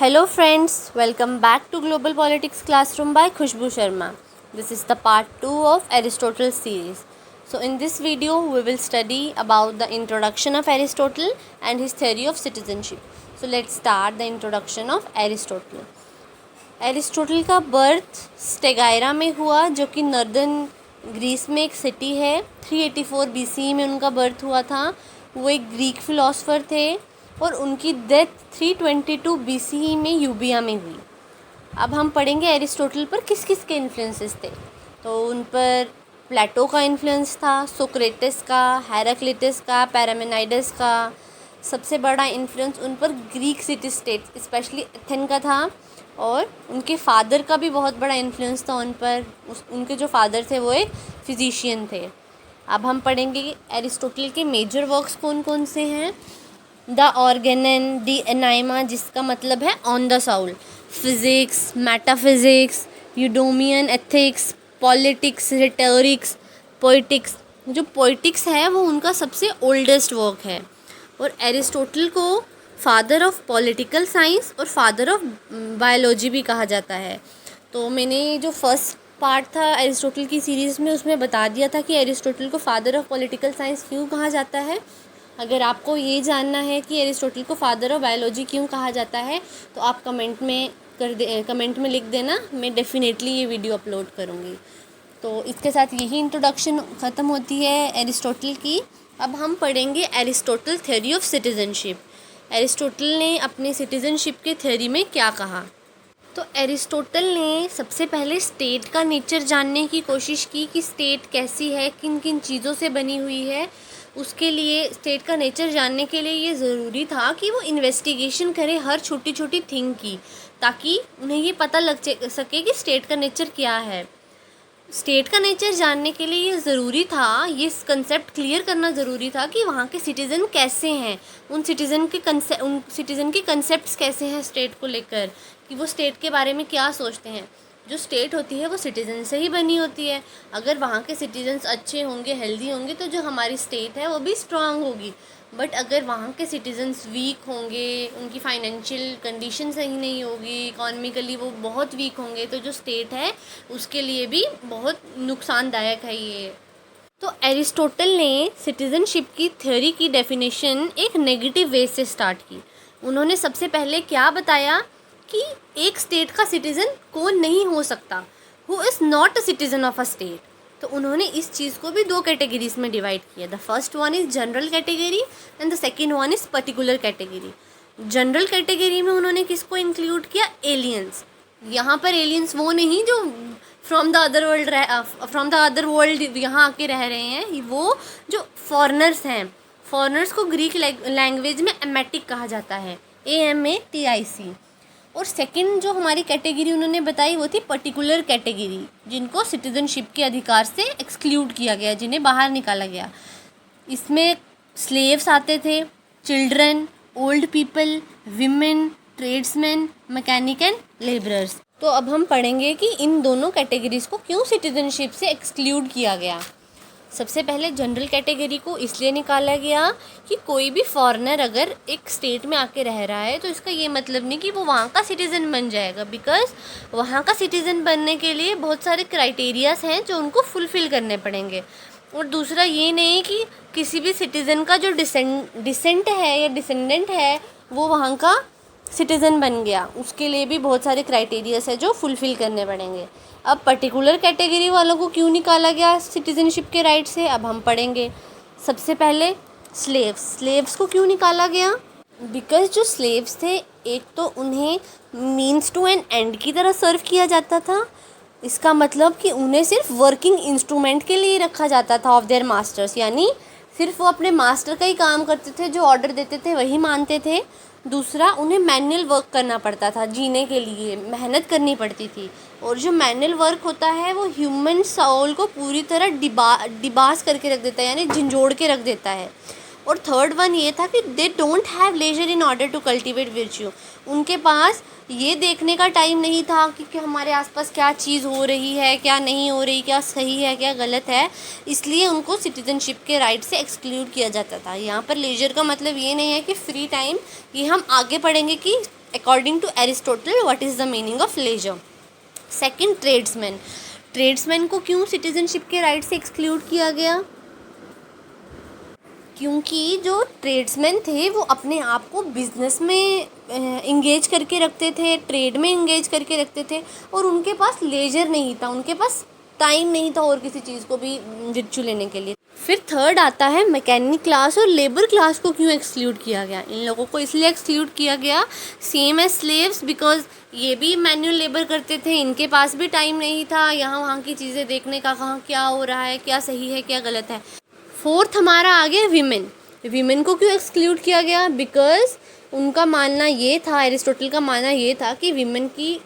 Hello friends, welcome back to Global Politics Classroom by Khushbu Sharma. This is the part 2 of Aristotle series. So in this video we will study about the introduction of Aristotle and his theory of citizenship. So let's start the introduction of Aristotle. Aristotle का birth स्टेगायरा में हुआ जो कि northern Greece में एक city है। 384 BCE में उनका बर्थ हुआ था। वो एक ग्रीक फिलोसोफर थे और उनकी डेथ 322 BCE में यूबिया में हुई। अब हम पढ़ेंगे एरिस्टोटल पर किस किस के इन्फ्लुएंसेस थे। तो उन पर प्लेटो का इन्फ्लुएंस था, सोक्रेटिस का, हेराक्लिटस का, पैरामेनाइडस का। सबसे बड़ा इन्फ्लुएंस उन पर Greek city state specially ethane का था और उनके फादर का भी बहुत बड़ा इन्फ्लुएंस था उन पर। उनके जो फादर थे वो एक फिजिशियन थे। अब हम पढ़ेंगे कि एरिस्टोटल के मेजर वर्क्स कौन कौन से हैं। द ऑर्गेनन, द एनाइमा जिसका मतलब है on the soul, physics, metaphysics, eudemian ethics, politics, rhetorics, poetics. जो पोइटिक्स है वो उनका सबसे ओल्डेस्ट वर्क है और एरिस्टोटल को फादर ऑफ पॉलिटिकल साइंस और फादर ऑफ बायोलॉजी भी कहा जाता है। तो मैंने जो फर्स्ट पार्ट था एरिस्टोटल की सीरीज़ में उसमें बता दिया था कि एरिस्टोटल को फादर ऑफ पॉलिटिकल साइंस क्यों कहा जाता है। अगर आपको ये जानना है कि एरिस्टोटल को फादर ऑफ बायोलॉजी क्यों कहा जाता है तो आप कमेंट में लिख देना, मैं डेफिनेटली ये वीडियो अपलोड करूँगी। तो इसके साथ यही इंट्रोडक्शन ख़त्म होती है एरिस्टोटल की। अब हम पढ़ेंगे Aristotle theory of citizenship. Aristotle ने अपने सिटीजनशिप के थ्योरी में क्या कहा। तो एरिस्टोटल ने सबसे पहले स्टेट का नेचर जानने की कोशिश की कि स्टेट कैसी है, किन किन चीज़ों से बनी हुई है। उसके लिए स्टेट का नेचर जानने के लिए ये ज़रूरी था कि वो इन्वेस्टिगेशन करे हर छोटी छोटी थिंग की, ताकि उन्हें ये पता लग सके कि स्टेट का नेचर क्या है। स्टेट का नेचर जानने के लिए ये ज़रूरी था, ये कंसेप्ट क्लियर करना ज़रूरी था कि वहाँ के सिटीज़न कैसे हैं, उन सिटीज़न के कंसेप्ट्स कैसे हैं स्टेट को लेकर, कि वो स्टेट के बारे में क्या सोचते हैं। जो स्टेट होती है वो सिटीज़न से ही बनी होती है। अगर वहाँ के सिटीजन्स अच्छे होंगे, हेल्दी होंगे, तो जो हमारी स्टेट है वो भी स्ट्रांग होगी। बट अगर वहाँ के सिटीजन्स वीक होंगे, उनकी फाइनेंशियल कंडीशन सही नहीं होगी, इकोनॉमिकली वो बहुत वीक होंगे, तो जो स्टेट है उसके लिए भी बहुत नुकसानदायक है ये। तो एरिस्टोटल ने सिटीजनशिप की थ्योरी की डेफिनेशन एक नेगेटिव वे से स्टार्ट की। उन्होंने सबसे पहले क्या बताया कि एक स्टेट का सिटीज़न कौन नहीं हो सकता, who is not a citizen of a state. तो उन्होंने इस चीज़ को भी दो कैटेगरीज में डिवाइड किया। The first one is general category and the second one is particular category. General category में उन्होंने किसको इंक्लूड किया? एलियंस। यहाँ पर एलियंस वो नहीं जो फ्रॉम द अदर वर्ल्ड यहाँ आके रह रहे हैं, वो जो फॉरेनर्स हैं। फॉरेनर्स को ग्रीक लैंग्वेज में एमेटिक कहा जाता है, AMATIC। और सेकंड जो हमारी कैटेगरी उन्होंने बताई वो थी पर्टिकुलर कैटेगरी, जिनको सिटीजनशिप के अधिकार से एक्सक्लूड किया गया, जिन्हें बाहर निकाला गया। इसमें स्लेव्स आते थे, children, old people, women, tradesman, mechanic and labourers. तो अब हम पढ़ेंगे कि इन दोनों कैटेगरीज को क्यों सिटीजनशिप से एक्सक्लूड किया गया। सबसे पहले जनरल कैटेगरी को इसलिए निकाला गया कि कोई भी फॉरेनर अगर एक स्टेट में आके रह रहा है तो इसका ये मतलब नहीं कि वो वहाँ का सिटीज़न बन जाएगा, बिकॉज़ वहाँ का सिटीज़न बनने के लिए बहुत सारे क्राइटेरियाज हैं जो उनको फुलफ़िल करने पड़ेंगे। और दूसरा ये नहीं कि किसी भी सिटीज़न का जो डिसेंट है या डिसेंडेंट है वो वहाँ का सिटीज़न बन गया, उसके लिए भी बहुत सारे क्राइटेरियाज है जो फुलफ़िल करने पड़ेंगे। अब पर्टिकुलर कैटेगरी वालों को क्यों निकाला गया सिटीजनशिप के राइट से, अब हम पढ़ेंगे। सबसे पहले स्लेव्स को क्यों निकाला गया? बिकॉज जो स्लेव्स थे, एक तो उन्हें मीन्स टू एन एंड की तरह सर्व किया जाता था। इसका मतलब कि उन्हें सिर्फ वर्किंग इंस्ट्रूमेंट के लिए रखा जाता था ऑफ देयर मास्टर्स, यानी सिर्फ वो अपने मास्टर का ही काम करते थे, जो ऑर्डर देते थे वही मानते थे। दूसरा, उन्हें मैनुअल वर्क करना पड़ता था, जीने के लिए मेहनत करनी पड़ती थी। और जो मैनुअल वर्क होता है वो ह्यूमन सोल को पूरी तरह डिबास करके रख देता है, यानी झंझोड़ के रख देता है। और थर्ड वन ये था कि they don't have leisure in order to cultivate virtue. उनके पास ये देखने का टाइम नहीं था कि हमारे आसपास क्या चीज़ हो रही है, क्या नहीं हो रही, क्या सही है, क्या गलत है, इसलिए उनको सिटीजनशिप के राइट से एक्सक्लूड किया जाता था। यहाँ पर लेजर का मतलब ये नहीं है कि फ्री टाइम, ये हम आगे पढ़ेंगे कि according to Aristotle what is the meaning of leisure. Second, tradesman. Tradesman को क्यों सिटीजनशिप के राइट से एक्सक्लूड किया गया? क्योंकि जो ट्रेड्समैन थे वो अपने आप को बिजनेस में इंगेज करके रखते थे, ट्रेड में इंगेज करके रखते थे, और उनके पास लेजर नहीं था, उनके पास टाइम नहीं था और किसी चीज़ को भी विर्चू लेने के लिए। फिर थर्ड आता है मैकेनिक क्लास और लेबर क्लास को क्यों एक्सक्लूड किया गया? इन लोगों को इसलिए एक्सक्लूड किया गया सेम एज स्लेव्स, बिकॉज ये भी मैनुअल लेबर करते थे, इनके पास भी टाइम नहीं था यहाँ वहाँ की चीज़ें देखने का, कहाँ क्या हो रहा है, क्या सही है क्या गलत है। फोर्थ हमारा आ गया विमेन। विमेन को क्यों एक्सक्लूड किया गया? बिकॉज उनका मानना ये था, एरिस्टोटल का मानना ये था कि विमेन की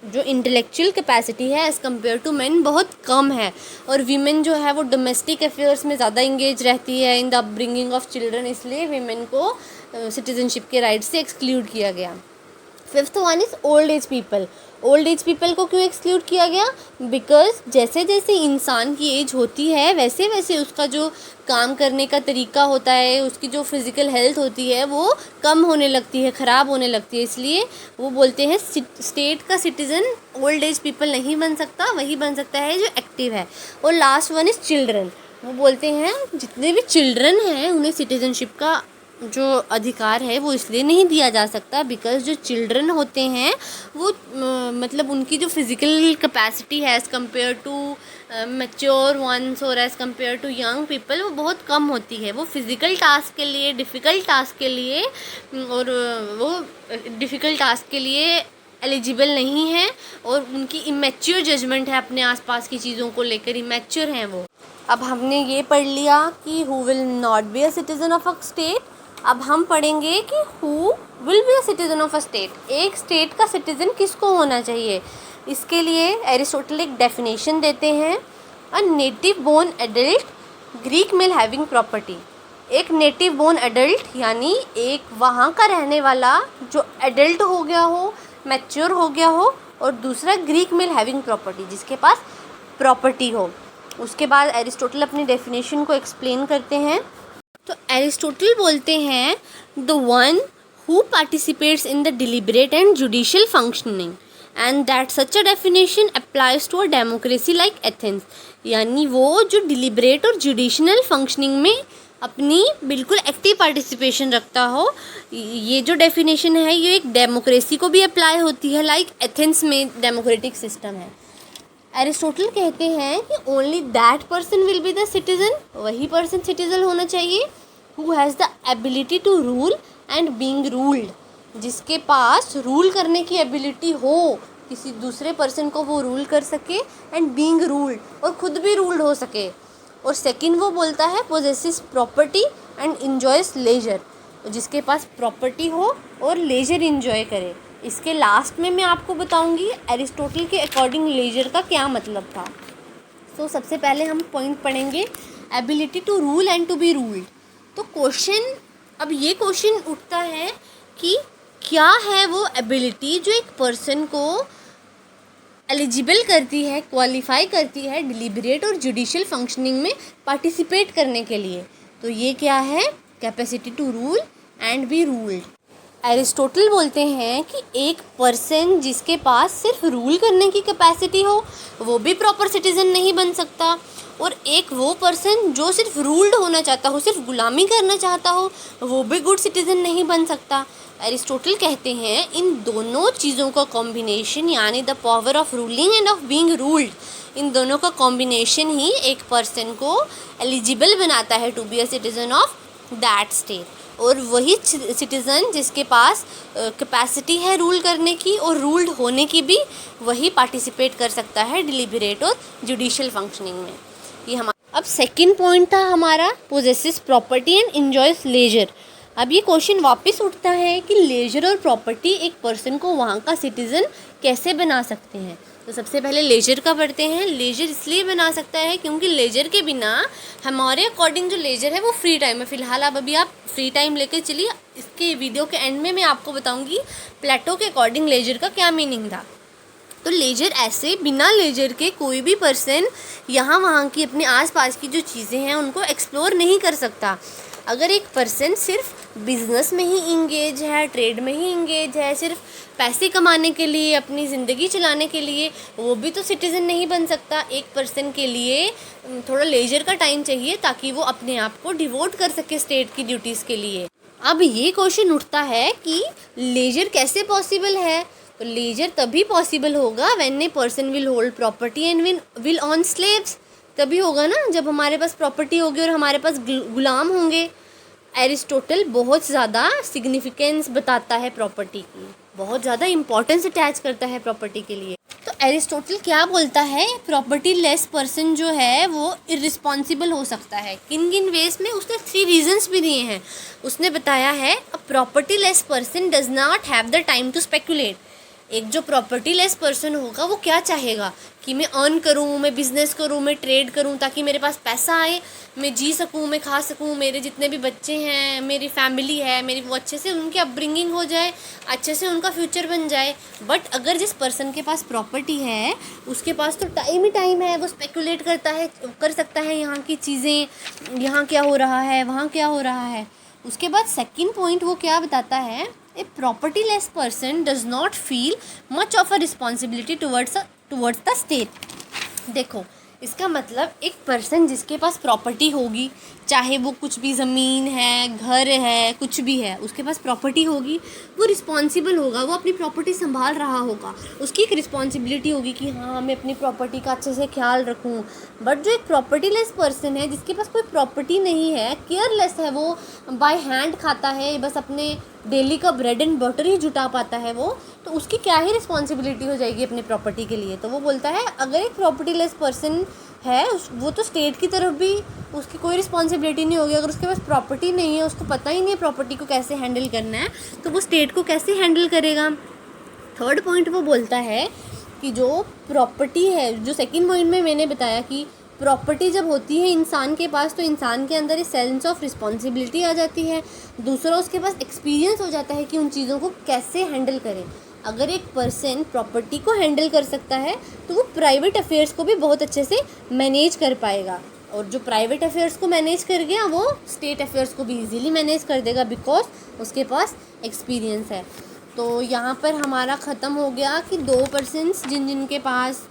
जो इंटेलेक्चुअल कैपेसिटी है एज़ कम्पेयर टू मेन बहुत कम है, और वीमेन जो है वो डोमेस्टिक अफेयर्स में ज़्यादा इंगेज रहती है in the upbringing of children, इसलिए वीमेन को सिटीजनशिप के राइट से एक्सक्लूड किया गया। Fifth one is old age people. Old age people को क्यों एक्सक्लूड किया गया? बिकॉज जैसे जैसे इंसान की एज होती है वैसे वैसे उसका जो काम करने का तरीका होता है, उसकी जो फिज़िकल हेल्थ होती है वो कम होने लगती है, ख़राब होने लगती है, इसलिए वो बोलते हैं स्टेट का सिटीज़न ओल्ड एज पीपल नहीं बन सकता, वही बन सकता है जो एक्टिव है। और लास्ट वन इज़ चिल्ड्रन। वो बोलते हैं जितने भी चिल्ड्रन हैं उन्हें सिटीजनशिप का जो अधिकार है वो इसलिए नहीं दिया जा सकता बिकॉज जो चिल्ड्रन होते हैं वो मतलब उनकी जो फिज़िकल कैपेसिटी है as compared to mature ones और as compared to young people वो बहुत कम होती है। वो फिज़िकल टास्क के लिए, डिफ़िकल्ट टास्क के लिए और वो डिफ़िकल्ट टास्क के लिए एलिजिबल नहीं है, और उनकी इमेच्योर जजमेंट है अपने आसपास की चीज़ों को लेकर, इमेच्योर हैं वो। अब हमने ये पढ़ लिया कि who will not be a citizen of a state. अब हम पढ़ेंगे कि who will be a citizen of a state. एक स्टेट का सिटीज़न किसको होना चाहिए? इसके लिए एरिस्टोटल एक डेफिनेशन देते हैं, a native born adult Greek male having property. एक नेटिव बोर्न एडल्ट यानी एक वहाँ का रहने वाला जो एडल्ट हो गया हो, मैच्योर हो गया हो, और दूसरा ग्रीक मेल हैविंग प्रॉपर्टी जिसके पास प्रॉपर्टी हो। उसके बाद एरिस्टोटल अपनी डेफिनेशन को एक्सप्लेन करते हैं। तो एरिस्टोटल बोलते हैं the one who participates in the deliberate and judicial functioning and that such a definition applies to a democracy like Athens. यानी वो जो डिलिबरेट और जुडिशनल फंक्शनिंग में अपनी बिल्कुल एक्टिव पार्टिसिपेशन रखता हो, ये जो डेफिनेशन है ये एक डेमोक्रेसी को भी अप्लाई होती है लाइक एथेंस में डेमोक्रेटिक सिस्टम है। एरिस्टोटल कहते हैं कि only that person will be the citizen, वही पर्सन सिटीज़न होना चाहिए who has the ability to rule and being ruled, जिसके पास रूल करने की एबिलिटी हो, किसी दूसरे पर्सन को वो रूल कर सके, एंड बीइंग रूल्ड और खुद भी रूल्ड हो सके। और सेकंड वो बोलता है पोजेसिस प्रॉपर्टी एंड इन्जॉयस लेजर, जिसके पास प्रॉपर्टी हो और लेजर इन्जॉय करे। इसके लास्ट में मैं आपको बताऊंगी एरिस्टोटल के अकॉर्डिंग लेजर का क्या मतलब था। तो सबसे पहले हम पॉइंट पढ़ेंगे ability to rule and to be ruled. तो क्वेश्चन, अब ये क्वेश्चन उठता है कि क्या है वो एबिलिटी जो एक पर्सन को एलिजिबल करती है, क्वालिफाई करती है डिलिबरेट और जुडिशियल फंक्शनिंग में पार्टिसिपेट करने के लिए। तो ये क्या है? Capacity to rule and be ruled. Aristotle बोलते हैं कि एक पर्सन जिसके पास सिर्फ रूल करने की कैपेसिटी हो वो भी प्रॉपर सिटीज़न नहीं बन सकता, और एक वो पर्सन जो सिर्फ रूल्ड होना चाहता हो, सिर्फ गुलामी करना चाहता हो, वो भी गुड सिटीज़न नहीं बन सकता। एरिस्टोटल कहते हैं इन दोनों चीज़ों का कॉम्बिनेशन यानी the power of ruling and of being ruled, इन दोनों का कॉम्बिनेशन ही एक पर्सन को एलिजिबल बनाता है to be a citizen of that state. और वही सिटीज़न जिसके पास कैपेसिटी है रूल करने की और रूल्ड होने की भी, वही पार्टिसिपेट कर सकता है डिलिबरेट और जुडिशियल फंक्शनिंग में। ये हमारा अब सेकंड पॉइंट था हमारा पोजेसिस प्रॉपर्टी एंड एंजॉयस लेजर। अब ये क्वेश्चन वापस उठता है कि लेजर और प्रॉपर्टी एक पर्सन को वहाँ का सिटीज़न कैसे बना सकते हैं। तो सबसे पहले लेजर का पढ़ते हैं। लेजर इसलिए बना सकता है क्योंकि लेजर के बिना हमारे अकॉर्डिंग जो लेजर है वो फ्री टाइम है। फ़िलहाल आप अभी आप फ्री टाइम लेकर चलिए, इसके वीडियो के एंड में मैं आपको बताऊंगी प्लेटो के अकॉर्डिंग लेजर का क्या मीनिंग था। तो लेजर ऐसे, बिना लेजर के कोई भी पर्सन यहाँ वहाँ की अपने आसपास की जो चीज़ें हैं उनको एक्सप्लोर नहीं कर सकता। अगर एक पर्सन सिर्फ बिजनेस में ही इंगेज है, ट्रेड में ही इंगेज है, सिर्फ पैसे कमाने के लिए, अपनी ज़िंदगी चलाने के लिए, वो भी तो सिटीज़न नहीं बन सकता। एक पर्सन के लिए थोड़ा लेजर का टाइम चाहिए ताकि वो अपने आप को डिवोट कर सके स्टेट की ड्यूटीज़ के लिए। अब ये क्वेश्चन उठता है कि लेजर कैसे पॉसिबल है? तो लेजर तभी पॉसिबल होगा when a person will hold property and will on slaves. तभी होगा ना जब हमारे पास प्रॉपर्टी होगी और हमारे पास गुलाम होंगे। एरिस्टोटल बहुत ज़्यादा सिग्निफिकेंस बताता है प्रॉपर्टी की, बहुत ज़्यादा इंपॉर्टेंस अटैच करता है प्रॉपर्टी के लिए। तो एरिस्टोटल क्या बोलता है, प्रॉपर्टी लेस पर्सन जो है वो इररिस्पॉन्सिबल हो सकता है। किन किन वेज में? उसने 3 रीजंस भी दिए हैं। उसने बताया है a property less person does not have the time to speculate. एक जो प्रॉपर्टी लेस पर्सन होगा वो क्या चाहेगा कि मैं अर्न करूँ, मैं बिज़नेस करूँ, मैं ट्रेड करूँ ताकि मेरे पास पैसा आए, मैं जी सकूँ, मैं खा सकूँ, मेरे जितने भी बच्चे हैं, मेरी फैमिली है मेरी, वो अच्छे से उनकी अपब्रिंगिंग हो जाए, अच्छे से उनका फ्यूचर बन जाए। बट अगर जिस पर्सन के पास प्रॉपर्टी है उसके पास तो टाइम ही टाइम है, वो स्पेकुलेट कर सकता है यहाँ की चीज़ें, यहाँ क्या हो रहा है, वहाँ क्या हो रहा है। उसके बाद सेकंड पॉइंट वो क्या बताता है, a property less person does not feel much of a responsibility towards the state. देखो इसका मतलब एक पर्सन जिसके पास प्रॉपर्टी होगी, चाहे वो कुछ भी ज़मीन है, घर है, कुछ भी है, उसके पास प्रॉपर्टी होगी, वो रिस्पॉन्सिबल होगा, वो अपनी प्रॉपर्टी संभाल रहा होगा, उसकी एक रिस्पॉन्सिबिलिटी होगी कि हाँ मैं अपनी प्रॉपर्टी का अच्छे से ख्याल रखूँ। बट जो एक प्रॉपर्टी लेस पर्सन है जिसके पास कोई प्रॉपर्टी नहीं है, केयरलेस है, वो बाय हैंड खाता है, बस अपने डेली का ब्रेड एंड बटर ही जुटा पाता है वो, तो उसकी क्या ही रिस्पॉन्सिबिलिटी हो जाएगी अपनी प्रॉपर्टी के लिए। तो वो बोलता है अगर एक प्रॉपर्टी लेस पर्सन है वो तो स्टेट की तरफ भी उसकी कोई रिस्पॉन्सिबिलिटी नहीं होगी। अगर उसके पास प्रॉपर्टी नहीं है, उसको पता ही नहीं है प्रॉपर्टी को कैसे हैंडल करना है, तो वो स्टेट को कैसे हैंडल करेगा। थर्ड पॉइंट वो बोलता है कि जो प्रॉपर्टी है, जो सेकंड पॉइंट में मैंने बताया कि प्रॉपर्टी जब होती है इंसान के पास तो इंसान के अंदर एक सेंस ऑफ रिस्पॉन्सिबिलिटी आ जाती है। दूसरा उसके पास एक्सपीरियंस हो जाता है कि उन चीज़ों को कैसे हैंडल करें। अगर एक पर्सन प्रॉपर्टी को हैंडल कर सकता है तो वो प्राइवेट अफेयर्स को भी बहुत अच्छे से मैनेज कर पाएगा, और जो प्राइवेट अफेयर्स को मैनेज कर गया वो स्टेट अफेयर्स को भी इजीली मैनेज कर देगा बिकॉज उसके पास एक्सपीरियंस है। तो यहाँ पर हमारा ख़त्म हो गया कि 2 पर्सन्स जिनके पास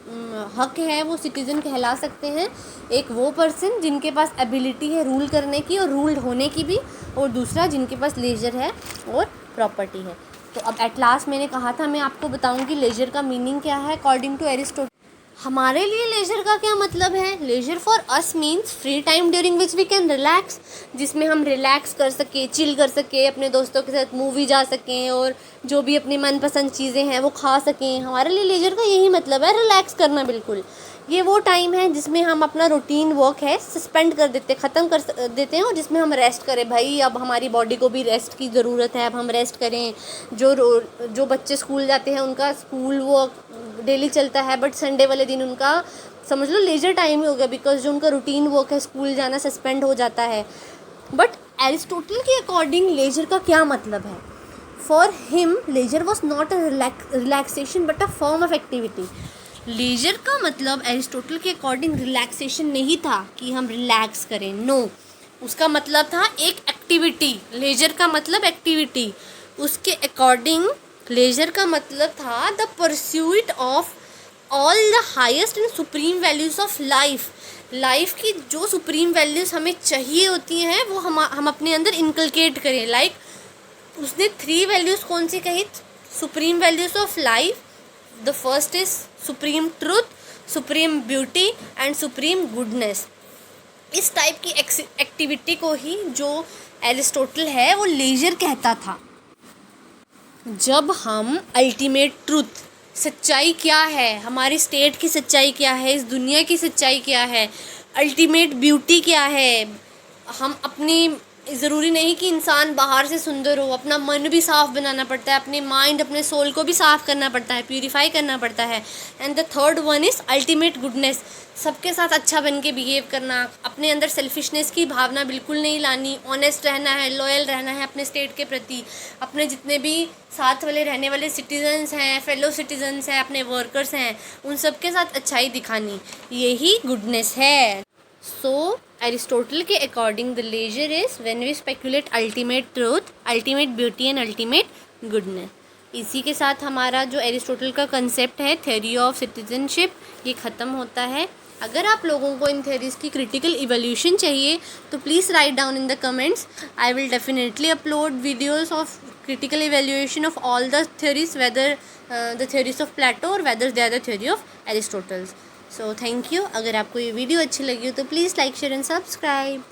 हक है वो सिटीज़न कहला सकते हैं। एक वो पर्सन जिनके पास एबिलिटी है रूल करने की और रूल्ड होने की भी, और दूसरा जिनके पास लेजर है और प्रॉपर्टी है। तो अब एट लास्ट मैंने कहा था मैं आपको बताऊंगी लेजर का मीनिंग क्या है अकॉर्डिंग टू एरिस्टोटल। हमारे लिए लेजर का क्या मतलब है? Leisure for us means free time during which we can relax, जिसमें हम रिलैक्स कर सके, चिल कर सके, अपने दोस्तों के साथ मूवी जा सकें और जो भी अपनी मनपसंद चीज़ें हैं वो खा सकें। हमारे लिए लेजर का यही मतलब है, रिलैक्स करना। बिल्कुल ये वो टाइम है जिसमें हम अपना रूटीन वर्क है सस्पेंड कर देते, ख़त्म कर देते हैं, और जिसमें हम रेस्ट करें। भाई अब हमारी बॉडी को भी रेस्ट की ज़रूरत है, अब हम रेस्ट करें। जो बच्चे स्कूल जाते हैं उनका स्कूल वर्क डेली चलता है, बट संडे वाले दिन उनका समझ लो लेजर टाइम ही हो गया बिकॉज जो उनका रूटीन वर्क है स्कूल जाना सस्पेंड हो जाता है। बट एरिस्टोटल के अकॉर्डिंग लेजर का क्या मतलब है? For him leisure was not a relaxation but a form of activity. Leisure का मतलब एरिस्टोटल के अकॉर्डिंग रिलैक्सेशन नहीं था कि हम रिलैक्स करें, नो। उसका मतलब था एक एक्टिविटी। लेजर का मतलब एक्टिविटी। उसके अकॉर्डिंग लेजर का मतलब था the pursuit of all the highest and supreme values of life की जो सुप्रीम वैल्यूज़ हमें चाहिए होती हैं वो हम अपने अंदर इनकलकेट करें। लाइक उसने 3 वैल्यूज़ कौन सी कही? Supreme values of life. The first is supreme truth, supreme beauty and supreme goodness. इस टाइप की एक्टिविटी को ही जो एरिस्टोटल है वो लेजर कहता था। जब हम अल्टीमेट ट्रूथ, सच्चाई क्या है, हमारी स्टेट की सच्चाई क्या है, इस दुनिया की सच्चाई क्या है, अल्टीमेट ब्यूटी क्या है, हम अपनी, ज़रूरी नहीं कि इंसान बाहर से सुंदर हो, अपना मन भी साफ़ बनाना पड़ता है, अपने माइंड, अपने सोल को भी साफ़ करना पड़ता है, प्यूरिफाई करना पड़ता है। And the third one is ultimate goodness, सबके साथ अच्छा बन के बिहेव करना, अपने अंदर सेल्फिशनेस की भावना बिल्कुल नहीं लानी, ऑनेस्ट रहना है, लॉयल रहना है अपने स्टेट के प्रति, अपने जितने भी साथ वाले रहने वाले सिटीजन्स हैं, फेलो सिटीजन्स हैं, अपने वर्कर्स हैं, उन सब के साथ अच्छाई दिखानी, यही गुडनेस है। सो एरिस्टोटल के according the leisure is when we speculate ultimate truth, ultimate beauty and ultimate goodness. इसी के साथ हमारा जो एरिस्टोटल का कंसेप्ट है थ्योरी ऑफ सिटीजनशिप ये ख़त्म होता है। अगर आप लोगों को इन थ्योरीज की क्रिटिकल इवोल्यूशन चाहिए तो please write down in the comments. I will definitely upload videos of critical evaluation of all the theories, whether the theories of Plato or whether they are the theory of Aristotle. So thank you. अगर आपको ये video अच्छी लगी हो तो please like share and subscribe.